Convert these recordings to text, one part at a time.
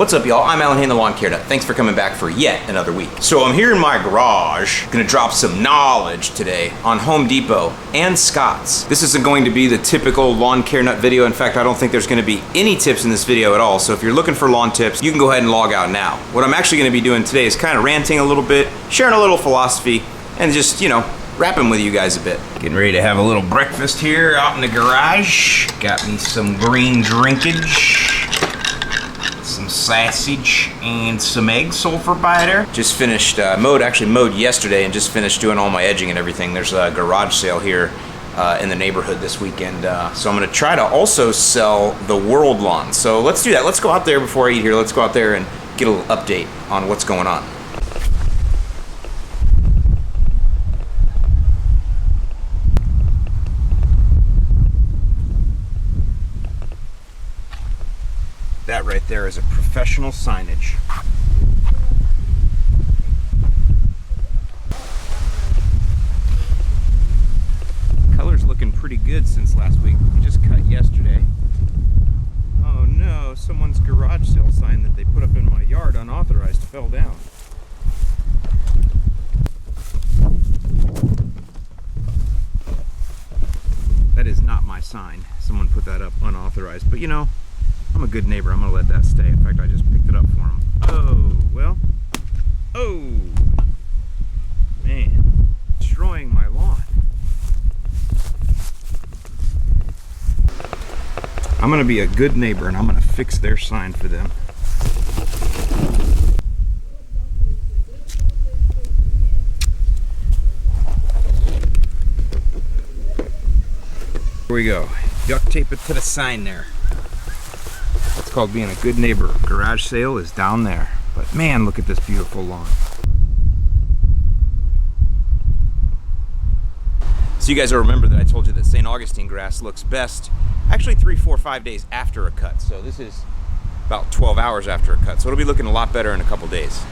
What's up, y'all? I'm Alan Hain, the Lawn Care Nut. Thanks for coming back for yet another week. So I'm here in my garage, gonna drop some knowledge today on Home Depot and Scotts. This isn't going to be the typical Lawn Care Nut video. In fact, I don't think there's gonna be any tips in this video at all. So if you're looking for lawn tips, you can go ahead and log out now. What I'm actually gonna be doing today is kind of ranting a little bit, sharing a little philosophy, and just, you know, rapping with you guys a bit. Getting ready to have a little breakfast here out in the garage. Got me some green drinkage, some sausage, and some egg sulfur biter. Just finished, actually mowed yesterday and just finished doing all my edging and everything. There's a garage sale here in the neighborhood this weekend. So I'm gonna try to also sell the World Lawn. So let's do that. Let's go out there before I eat here. Let's go out there and get a little update on what's going on. That right there is a professional signage. Color's looking pretty good since last week. We just cut yesterday. Oh no, someone's garage sale sign that they put up in my yard unauthorized fell down. That is not my sign. Someone put that up unauthorized, but you know, I'm a good neighbor. I'm gonna let that stay. In fact, I just picked it up for him. Oh, well. Oh, man. Destroying my lawn. I'm gonna be a good neighbor and I'm gonna fix their sign for them. Here we go. Duct tape it to the sign there. It's called being a good neighbor. Garage sale is down there. But man, look at this beautiful lawn. So you guys will remember that I told you that St. Augustine grass looks best actually 3, 4, 5 days after a cut. So this is about 12 hours after a cut. So it'll be looking a lot better in a couple days.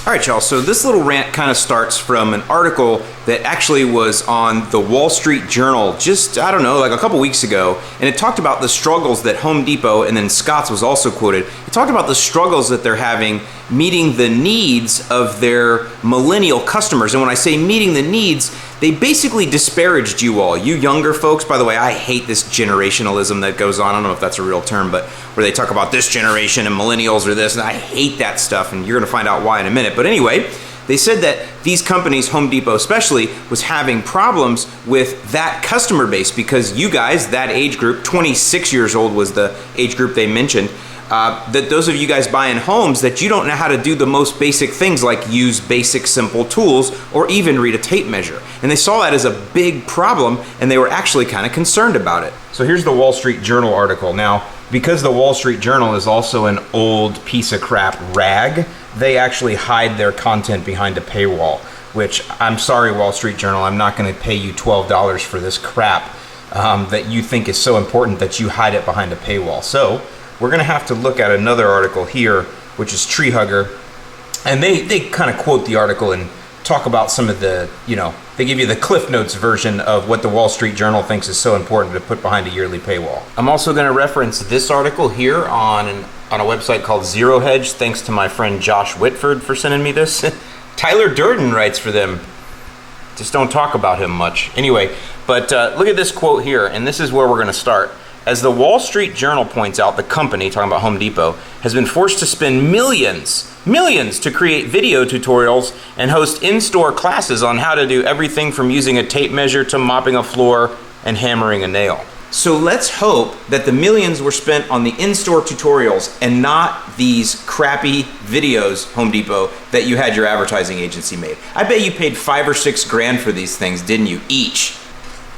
All right, y'all, so this little rant kind of starts from an article that actually was on the Wall Street Journal just, I don't know, like a couple weeks ago, and it talked about the struggles that Home Depot, and then Scotts was also quoted, it talked about the struggles that they're having meeting the needs of their millennial customers. And when I say meeting the needs, they basically disparaged you all. You younger folks, by the way, I hate this generationalism that goes on. I don't know if that's a real term, but where they talk about this generation and millennials or this, and I hate that stuff, and you're gonna find out why in a minute. But anyway, they said that these companies, Home Depot especially, was having problems with that customer base because you guys, that age group, 26 years old was the age group they mentioned, that those of you guys buying homes, that you don't know how to do the most basic things like use basic simple tools or even read a tape measure. And they saw that as a big problem and they were actually kind of concerned about it. So here's the Wall Street Journal article. Now, because the Wall Street Journal is also an old piece of crap rag, they actually hide their content behind a paywall, which I'm sorry, Wall Street Journal, I'm not gonna pay you $12 for this crap that you think is so important that you hide it behind a paywall. So we're gonna have to look at another article here, which is Tree Hugger. And they kind of quote the article and talk about some of the, you know, they give you the Cliff Notes version of what the Wall Street Journal thinks is so important to put behind a yearly paywall. I'm also gonna reference this article here on a website called Zero Hedge, thanks to my friend Josh Whitford for sending me this. Tyler Durden writes for them. Just don't talk about him much. Anyway, but look at this quote here, and this is where we're gonna start. As the Wall Street Journal points out, the company, talking about Home Depot, has been forced to spend millions to create video tutorials and host in-store classes on how to do everything from using a tape measure to mopping a floor and hammering a nail. So let's hope that the millions were spent on the in-store tutorials and not these crappy videos, Home Depot, that you had your advertising agency made. I bet you paid $5 or $6 grand for these things, didn't you, each?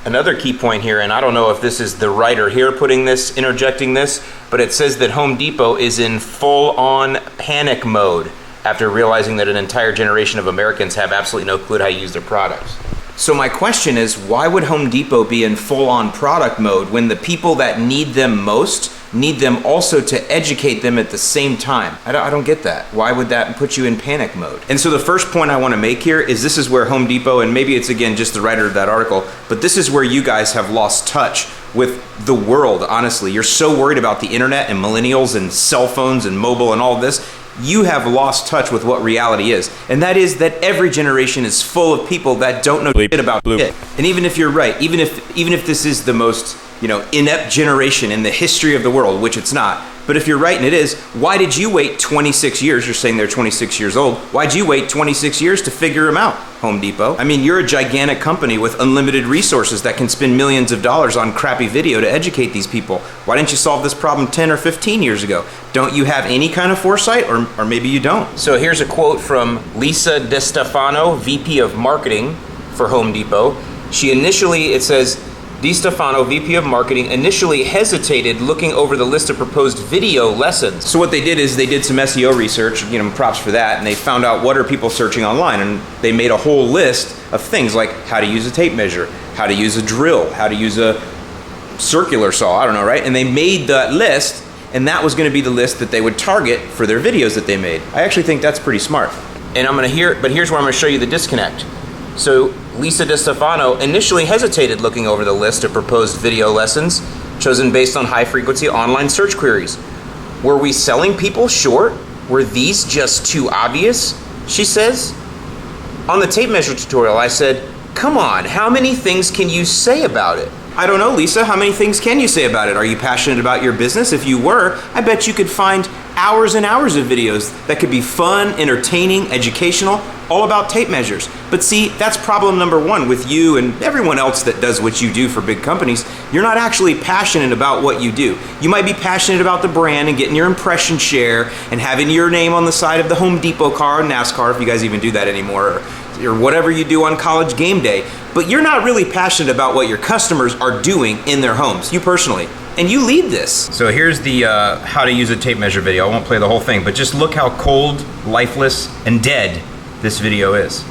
Another key point here, and I don't know if this is the writer here interjecting this, but it says that Home Depot is in full-on panic mode after realizing that an entire generation of Americans have absolutely no clue how to use their products. So my question is, why would Home Depot be in full-on product mode when the people that need them most need them also to educate them at the same time? I don't get that. Why would that put you in panic mode? And so the first point I want to make here is this is where Home Depot, and maybe it's again just the writer of that article, but this is where you guys have lost touch with the world, honestly. You're so worried about the internet and millennials and cell phones and mobile and all of this. You have lost touch with what reality is. And that is that every generation is full of people that don't know shit about it. And even if you're right, even if this is the most, inept generation in the history of the world, which it's not, but if you're right and it is, why did you wait 26 years? You're saying they're 26 years old. Why'd you wait 26 years to figure them out, Home Depot? I mean, you're a gigantic company with unlimited resources that can spend millions of dollars on crappy video to educate these people. Why didn't you solve this problem 10 or 15 years ago? Don't you have any kind of foresight, or maybe you don't? So here's a quote from Lisa DeStefano, VP of Marketing for Home Depot. It says, DeStefano, VP of Marketing, initially hesitated looking over the list of proposed video lessons. So what they did is they did some SEO research, props for that, and they found out what are people searching online, and they made a whole list of things like how to use a tape measure, how to use a drill, how to use a circular saw, I don't know, right? And they made that list, and that was going to be the list that they would target for their videos that they made. I actually think that's pretty smart. And but here's where I'm going to show you the disconnect. So Lisa DeStefano initially hesitated looking over the list of proposed video lessons chosen based on high-frequency online search queries. Were we selling people short? Were these just too obvious? She says. On the tape measure tutorial, I said, come on, how many things can you say about it? I don't know, Lisa, how many things can you say about it? Are you passionate about your business? If you were, I bet you could find hours and hours of videos that could be fun, entertaining, educational, all about tape measures. But see, that's problem number one with you and everyone else that does what you do for big companies. You're not actually passionate about what you do. You might be passionate about the brand and getting your impression share and having your name on the side of the Home Depot car, NASCAR, if you guys even do that anymore, or whatever you do on college game day. But you're not really passionate about what your customers are doing in their homes, you personally. And you lead this. So here's the how to use a tape measure video. I won't play the whole thing, but just look how cold, lifeless, and dead this video is.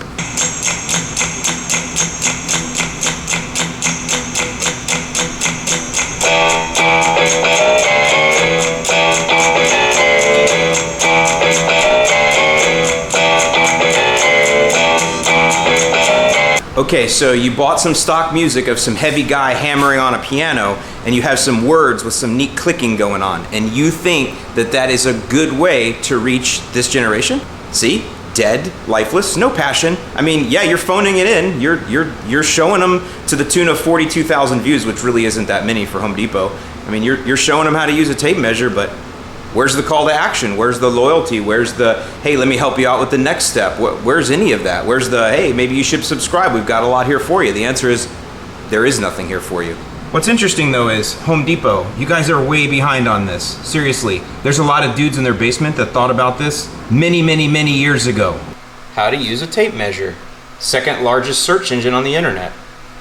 Okay, so you bought some stock music of some heavy guy hammering on a piano, and you have some words with some neat clicking going on, and you think that that is a good way to reach this generation? See? Dead, lifeless, no passion. I mean, yeah, you're phoning it in. You're showing them to the tune of 42,000 views, which really isn't that many for Home Depot. I mean, you're showing them how to use a tape measure, but where's the call to action? Where's the loyalty? Where's the, hey, let me help you out with the next step? Where's any of that? Where's the, hey, maybe you should subscribe. We've got a lot here for you. The answer is, there is nothing here for you. What's interesting though is Home Depot, you guys are way behind on this. Seriously, there's a lot of dudes in their basement that thought about this many, many, many years ago. How to use a tape measure. Second largest search engine on the internet.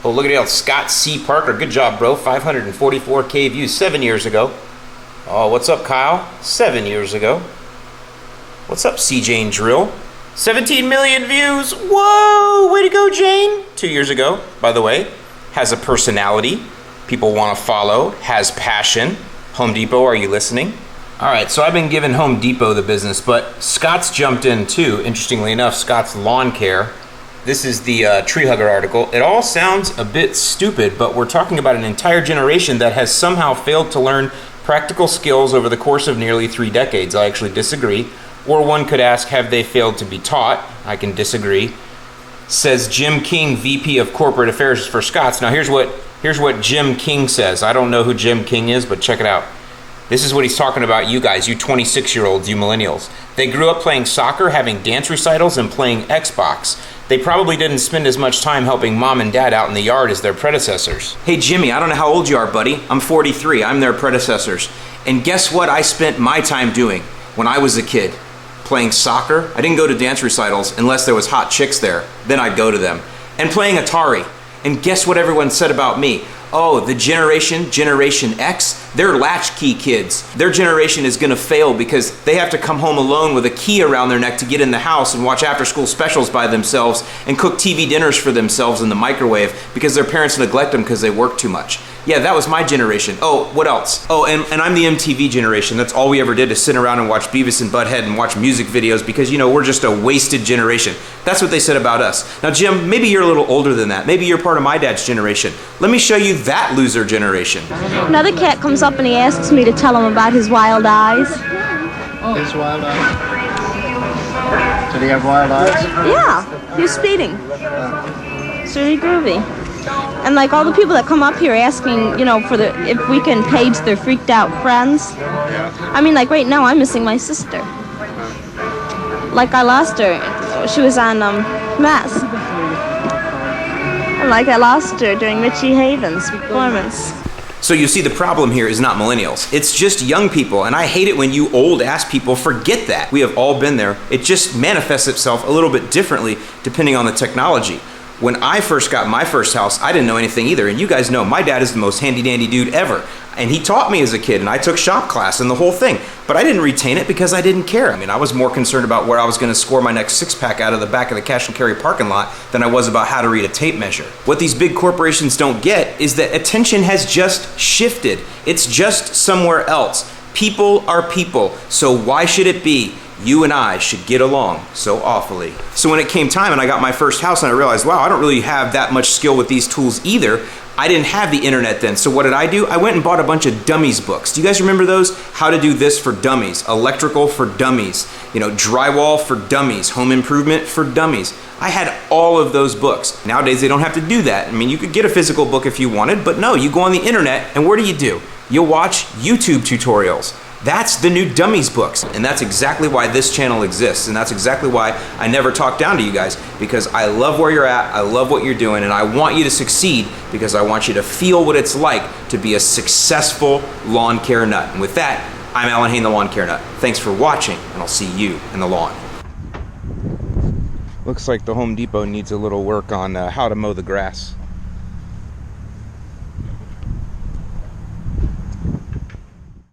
Oh, look at that, Scott C. Parker. Good job, bro. 544K views 7 years ago. Oh, what's up, Kyle? 7 years ago. What's up, C. Jane Drill? 17 million views. Whoa, way to go, Jane. 2 years ago, by the way. Has a personality. People want to follow. Has passion. Home Depot, are you listening? All right, so I've been giving Home Depot the business, but Scott's jumped in too. Interestingly enough, Scott's Lawn Care. This is the Tree Hugger article. It all sounds a bit stupid, but we're talking about an entire generation that has somehow failed to learn practical skills over the course of nearly 3 decades. I actually disagree. Or one could ask, have they failed to be taught? I can disagree. Says Jim King, VP of Corporate Affairs for Scott's. Now here's what Jim King says. I don't know who Jim King is, but check it out. This is what he's talking about, you guys, you 26-year-olds, you millennials. They grew up playing soccer, having dance recitals, and playing Xbox. They probably didn't spend as much time helping mom and dad out in the yard as their predecessors. Hey, Jimmy, I don't know how old you are, buddy. I'm 43. I'm their predecessors. And guess what I spent my time doing when I was a kid? Playing soccer. I didn't go to dance recitals unless there was hot chicks there. Then I'd go to them. And playing Atari. And guess what everyone said about me? Oh, the Generation X, they're latchkey kids. Their generation is gonna fail because they have to come home alone with a key around their neck to get in the house and watch after-school specials by themselves and cook TV dinners for themselves in the microwave because their parents neglect them because they work too much. Yeah, that was my generation. Oh, what else? Oh, and I'm the MTV generation. That's all we ever did is sit around and watch Beavis and Butthead and watch music videos because, you know, we're just a wasted generation. That's what they said about us. Now, Jim, maybe you're a little older than that. Maybe you're part of my dad's generation. Let me show you that loser generation. Another cat comes up and he asks me to tell him about his wild eyes. His wild eyes? Did he have wild eyes? Yeah, he was speeding. It's really groovy. And like all the people that come up here asking, you know, if we can page their freaked out friends. Yeah. I mean, like right now I'm missing my sister. Like I lost her. She was on Mass. And like I lost her during Richie Haven's performance. So you see, the problem here is not millennials. It's just young people, and I hate it when you old-ass people forget that. We have all been there. It just manifests itself a little bit differently depending on the technology. When I first got my first house, I didn't know anything either, and you guys know my dad is the most handy-dandy dude ever. And he taught me as a kid, and I took shop class and the whole thing. But I didn't retain it because I didn't care. I mean, I was more concerned about where I was gonna score my next six-pack out of the back of the cash and carry parking lot than I was about how to read a tape measure. What these big corporations don't get is that attention has just shifted. It's just somewhere else. People are people, so why should it be you and I should get along so awfully? So when it came time and I got my first house and I realized, wow, I don't really have that much skill with these tools either. I didn't have the internet then, so what did I do? I went and bought a bunch of dummies books. Do you guys remember those? How to do this for dummies, electrical for dummies, you know, drywall for dummies, home improvement for dummies. I had all of those books. Nowadays they don't have to do that. I mean, you could get a physical book if you wanted, but no, you go on the internet and what do? You'll watch YouTube tutorials. That's the new dummies books, and that's exactly why this channel exists, and that's exactly why I never talk down to you guys, because I love where you're at, I love what you're doing, and I want you to succeed because I want you to feel what it's like to be a successful lawn care nut. And with that, I'm Alan Hain, the Lawn Care Nut. Thanks for watching, and I'll see you in the lawn. Looks like the Home Depot needs a little work on how to mow the grass.